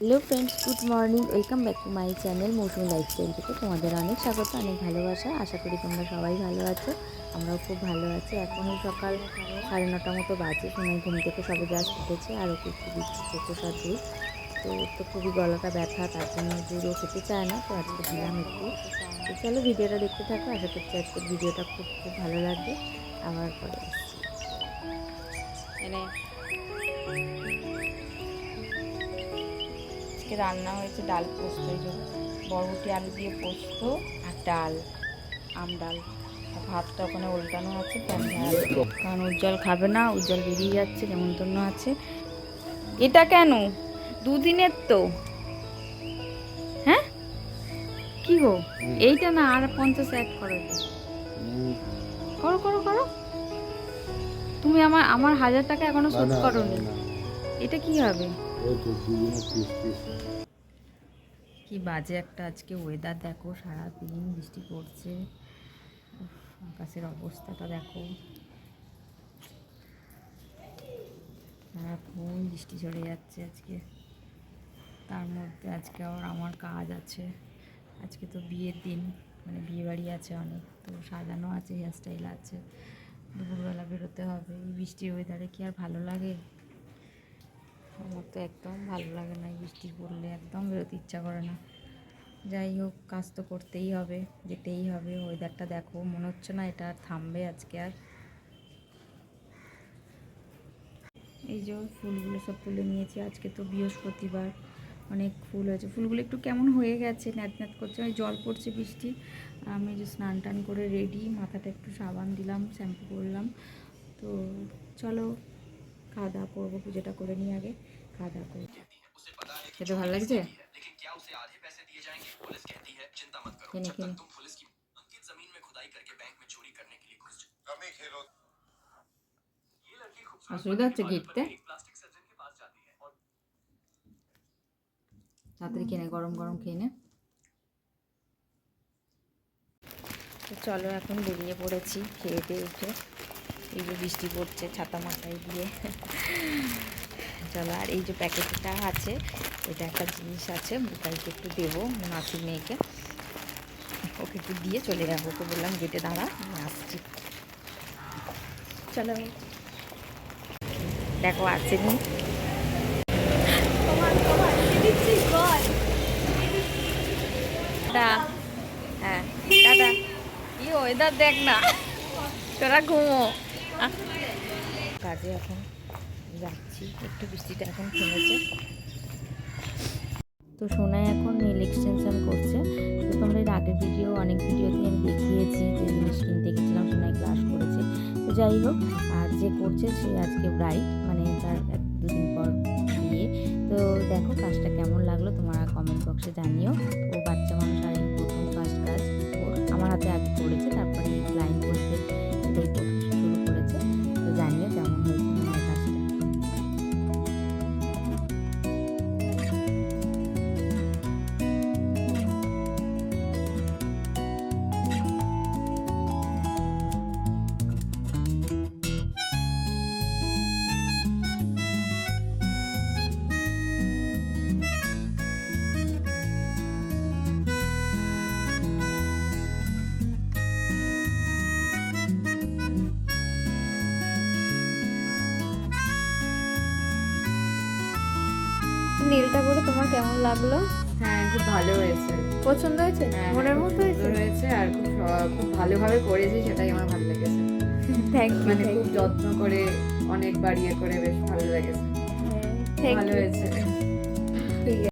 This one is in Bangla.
Hello friends, good morning. Welcome back to my channel Moushumi lifestyle থেকে তোমাদের অনেক স্বাগত, অনেক ভালোবাসা। আশা করি তোমরা সবাই ভালো আছো, আমরাও খুব ভালো আছি। এখনই সকাল 9:30 মতো বাজে। সোনাই ঘুম থেকে সবে জাস্ট উঠেছে, আর ওকে একটু দিচ্ছি চোখোসার দুধ। তো ওর তো খুবই গলাটা ব্যথা, তার জন্য দুধও খেতে চায় না, তো আজকে দিলাম একটু। তো চলো ভিডিওটা দেখতে থাকো, আশা করছি আজকের ভিডিওটা খুব খুব ভালো লাগবে। আবার পরে আসছি। আজকে রান্না হয়েছে ডাল পোস্ত, এই যে বরবটি আলু দিয়ে পোস্ত আর ডাল, আম ডাল। ভাতটা ওখানে উল্টানো আছে, কারণ উজ্জ্বল খাবে না, উজ্জ্বল বেরিয়ে যাচ্ছে, নেমন্তন্ন আছে। এটা কেন দুদিনের তো? হ্যাঁ কি গো, এইটা না আর 50 অ্যাড করো, করো করো করো। তুমি আমার আমার 1000 টাকা এখনো শোধ করোনি, এটা কি হবে? কি বাজে একটা আজকে ওয়েদার দেখো, সারাদিন বৃষ্টি পড়ছে। আকাশের অবস্থাটা দেখো, সারাক্ষণ বৃষ্টি ঝরে যাচ্ছে আজকে। তার মধ্যে আজকে আবার আমার কাজ আছে। আজকে তো বিয়ের দিন, মানে বিয়ে বাড়ি আছে অনেক, তো সাজানো আছে, হেয়ারস্টাইল আছে, দুপুরবেলা বেরোতে হবে। এই বৃষ্টির ওয়েদারে কি আর ভালো লাগে? আমার তো একদম ভালো লাগে না, বৃষ্টি পড়লে একদম বেরোতে ইচ্ছা করে না। যাই হোক, কাজ তো করতেই হবে, যেতেই হবে। ওয়েদারটা দেখো, মনে হচ্ছে না এটা আর থামবে আজকে আর। এই যে ফুলগুলো সব তুলে নিয়েছি, আজকে তো বৃহস্পতিবার, অনেক ফুল হয়েছে। ফুলগুলো একটু কেমন হয়ে গেছে, ন্যাত ন্যাত করছে, ওই জল পড়ছে বৃষ্টি। আমি যে স্নান টান করে রেডি, মাথাটা একটু সাবান দিলাম, শ্যাম্পু করলাম। তো চলো খাওয়া দাওয়া করবো, পুজোটা করে নিই আগে, খাওয়া দাওয়া করবো। খেতে ভালো লাগছে? কিনে কিনে অসুবিধা হচ্ছে ঘিরতে, তাড়াতাড়ি কিনে গরম গরম খেয়ে নে। তো চলো এখন বেরিয়ে পড়েছি খেয়ে দিয়ে উঠে। এই যে বৃষ্টি পড়ছে, ছাতা মাথায় দিয়ে চলো। আর এই যে প্যাকেটটা আছে, এটা একটা জিনিস আছে, বুকাইকে একটু দেবো, নাতির মেয়েকে, ওকে একটু দিয়ে চলে যাবো। ওকে বললাম গেটে দাঁড়া, আমি আসছি। চলো দেখো আসেনি। হ্যাঁ দাদা, কি ওয়েদার দেখ না, তোরা ঘুমো। কাজে এখন যাচ্ছি, একটু বৃষ্টিটা এখন থেমেছে। তো সোনাই এখন নেল এক্সটেনশন করছে। তো তোমরা এর আগের ভিডিও, অনেক ভিডিওতে আমি দেখিয়েছি যে জিনিস কিনতে গেছিলাম, সোনাই ক্লাস করেছে। তো যাই হোক, আর যে করছে সে আজকে ব্রাইড, মানে তার 1-2 দিন পর বিয়ে। তো দেখো কাজটা কেমন লাগলো তোমরা কমেন্ট বক্সে জানিও। ও বাচ্চা মানুষ, আর এই প্রথম ফার্স্ট কাজ ওর। আমার হাতে আগে করেছে, তারপরে ক্লায়েন্ট বলতে এটাই শুরু করেছে। তো জানিও কেমন হয়েছে আমার কাজটা। নীলটা করে তোমার কেমন লাগলো? হ্যাঁ, খুব ভালো হয়েছে, পছন্দ হয়েছে? মনের মতো হয়েছে, আর খুব ভালোভাবে করেছি, সেটাই আমার ভালো লেগেছে। থ্যাংক ইউ, মানে খুব যত্ন করে, অনেকবার ইয়ে করে, বেশ ভালো লেগেছে, ভালো হয়েছে। ঠিক আছে।